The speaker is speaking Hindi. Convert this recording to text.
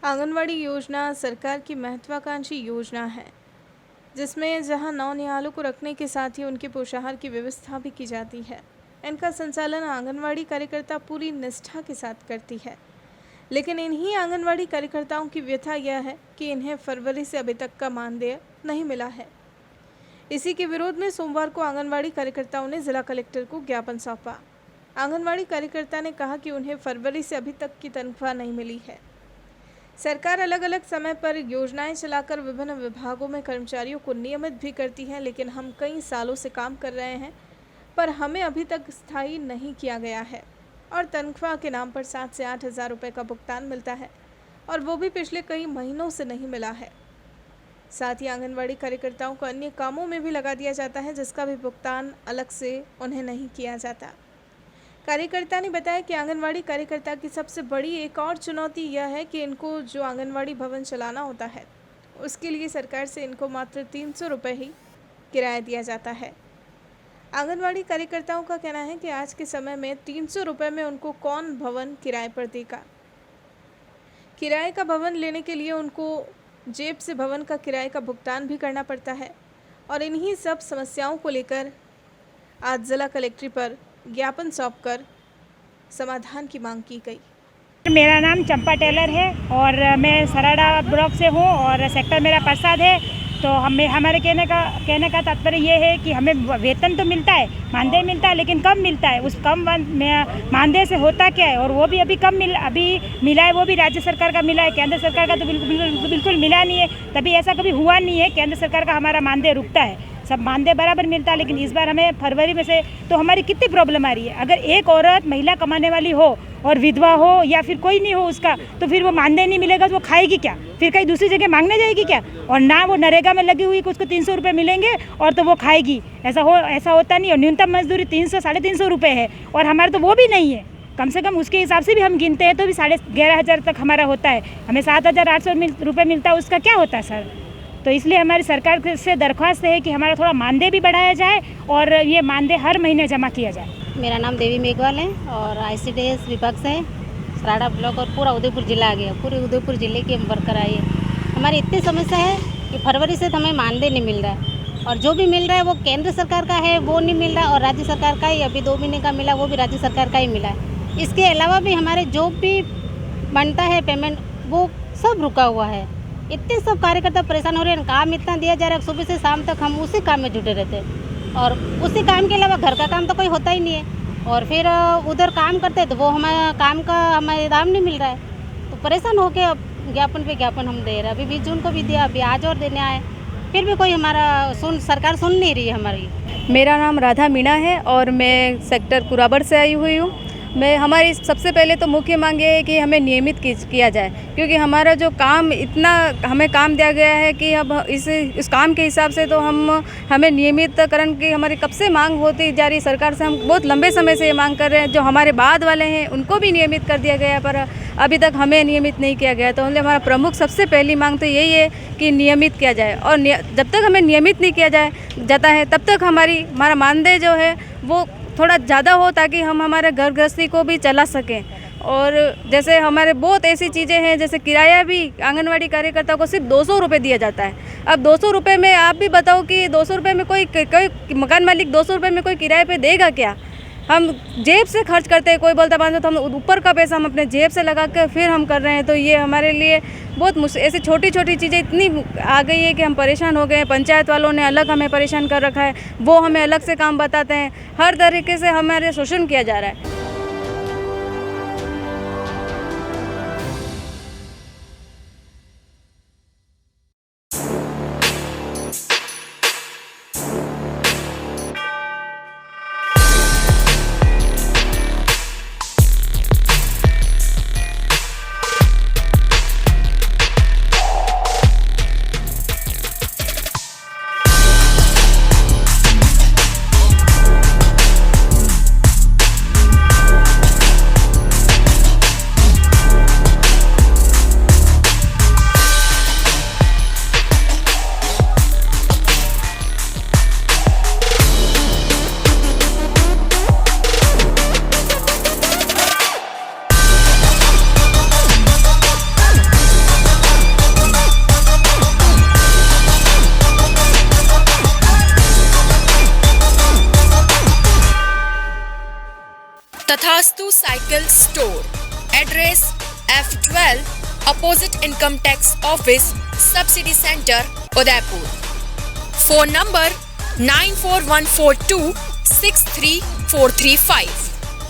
आंगनवाड़ी योजना सरकार की महत्वाकांक्षी योजना है, जिसमें जहां नौनिहालों को रखने के साथ ही उनके पोषाहार की व्यवस्था भी की जाती है। इनका संचालन आंगनवाड़ी कार्यकर्ता पूरी निष्ठा के साथ करती है। लेकिन इन्हीं आंगनवाड़ी कार्यकर्ताओं की व्यथा यह है कि इन्हें फरवरी से अभी तक का मानदेय नहीं मिला है। इसी के विरोध में सोमवार को आंगनवाड़ी कार्यकर्ताओं ने जिला कलेक्टर को ज्ञापन सौंपा। आंगनवाड़ी कार्यकर्ता ने कहा कि उन्हें फरवरी से अभी तक की तनख्वाह नहीं मिली है। सरकार अलग अलग समय पर योजनाएं चलाकर विभिन्न विभागों में कर्मचारियों को नियमित भी करती है, लेकिन हम कई सालों से काम कर रहे हैं पर हमें अभी तक स्थायी नहीं किया गया है और तनख्वाह के नाम पर 7 से 8 हज़ार रुपये का भुगतान मिलता है और वो भी पिछले कई महीनों से नहीं मिला है। साथ ही आंगनवाड़ी कार्यकर्ताओं को अन्य कामों में भी लगा दिया जाता है, जिसका भी भुगतान अलग से उन्हें नहीं किया जाता। कार्यकर्ता ने बताया कि आंगनवाड़ी कार्यकर्ता की सबसे बड़ी एक और चुनौती यह है कि इनको जो आंगनवाड़ी भवन चलाना होता है, उसके लिए सरकार से इनको मात्र 300 रुपये ही किराया दिया जाता है। आंगनवाड़ी कार्यकर्ताओं का कहना है कि आज के समय में 300 रुपये में उनको कौन भवन किराए पर देगा। किराए का भवन लेने के लिए उनको जेब से भवन का किराए का भुगतान भी करना पड़ता है और इन्हीं सब समस्याओं को लेकर आज जिला कलेक्ट्री पर ज्ञापन सौंपकर समाधान की मांग की गई। मेरा नाम चंपा टेलर है और मैं सराड़ा ब्लॉक से हूँ और सेक्टर मेरा प्रसाद है। तो हमारे कहने का तात्पर्य ये है कि हमें वेतन तो मिलता है, मानदेय मिलता है, लेकिन कम मिलता है। उस कम मानदेय से होता क्या है, और वो भी अभी मिला है, वो भी राज्य सरकार का मिला है। केंद्र सरकार का तो बिल्कुल मिला नहीं है। तभी ऐसा कभी हुआ नहीं है केंद्र सरकार का हमारा मानदेय रुकता है, सब मानदेय बराबर मिलता है। लेकिन इस बार हमें फरवरी में से तो हमारी कितनी प्रॉब्लम आ रही है। अगर एक औरत महिला कमाने वाली हो और विधवा हो या फिर कोई नहीं हो उसका, तो फिर वो मानदेय नहीं मिलेगा तो वो खाएगी क्या, फिर कहीं दूसरी जगह मांगने जाएगी क्या। और ना वो नरेगा में लगी हुई कि उसको 300 रुपये मिलेंगे और तो वो खाएगी, ऐसा होता नहीं। और न्यूनतम मजदूरी 300 साढ़े 300 रुपये है और हमारे तो वो भी नहीं है। कम से कम उसके हिसाब से भी हम गिनते हैं तो भी 11,500 तक हमारा होता है। हमें 7,800 रुपये मिलता है, उसका क्या होता है सर। तो इसलिए हमारी सरकार से दरख्वास्त है कि हमारा थोड़ा मानदेय भी बढ़ाया जाए और ये मानदेय हर महीने जमा किया जाए। मेरा नाम देवी मेघवाल है और ICDS विभाग से है, सराड़ा ब्लॉक और पूरा उदयपुर जिला आ गया। पूरे उदयपुर जिले के हम वर्कर आए। हमारी इतनी समस्या है कि फरवरी से हमें मानदेय नहीं मिल रहा है और जो भी मिल रहा है वो केंद्र सरकार का है, वो नहीं मिल रहा, और राज्य सरकार का ही अभी 2 महीने का मिला, वो भी राज्य सरकार का ही मिला है। इसके अलावा भी हमारे जो भी बनता है पेमेंट, वो सब रुका हुआ है। इतने सब कार्यकर्ता परेशान हो रहे हैं। काम इतना दिया जा रहा है, सुबह से शाम तक हम उसी काम में जुटे रहते हैं और उसी काम के अलावा घर का काम तो कोई होता ही नहीं है। और फिर उधर काम करते हैं तो वो हमारा काम का हमें दाम नहीं मिल रहा है। तो परेशान होकर अब ज्ञापन पे ज्ञापन हम दे रहे हैं। अभी 20 जून को भी दिया, अभी आज और देने आए, फिर भी कोई हमारा सरकार सुन नहीं रही है हमारी। मेरा नाम राधा मीणा है और मैं सेक्टर कुराबड़ से आई हुई हूँ। हमारी सबसे पहले तो मुख्य मांग ये है कि हमें नियमित किया जाए, क्योंकि हमारा जो काम इतना हमें काम दिया गया है कि अब इस काम के हिसाब से तो हमें नियमितकरण की हमारी कब से मांग होती जा रही सरकार से। हम बहुत लंबे समय से ये मांग कर रहे हैं। जो हमारे बाद वाले हैं उनको भी नियमित कर दिया गया, पर अभी तक हमें नियमित नहीं किया गया। तो हमारा प्रमुख सबसे पहली मांग तो यही है कि नियमित किया जाए, और जब तक हमें नियमित नहीं किया जाता है तब तक हमारा मानदेय जो है वो थोड़ा ज़्यादा हो, ताकि हम हमारे घर गृहस्थी को भी चला सकें। और जैसे हमारे बहुत ऐसी चीज़ें हैं, जैसे किराया भी आंगनवाड़ी कार्यकर्ता को सिर्फ 200 रुपये दिया जाता है। अब 200 रुपये में आप भी बताओ कि 200 रुपये में कोई मकान मालिक 200 रुपये में कोई किराए पे देगा क्या। हम जेब से खर्च करते हैं, कोई बोलता 500, तो हम ऊपर का पैसा हम अपने जेब से लगा कर फिर हम कर रहे हैं। तो ये हमारे लिए बहुत ऐसी छोटी छोटी चीज़ें इतनी आ गई है कि हम परेशान हो गए हैं। पंचायत वालों ने अलग हमें परेशान कर रखा है, वो हमें अलग से काम बताते हैं। हर तरीके से हमारे शोषण किया जा रहा है। तथास्तु cycle store, address F12 opposite income tax office, subsidy centre, Udaipur. Phone number 9414263435।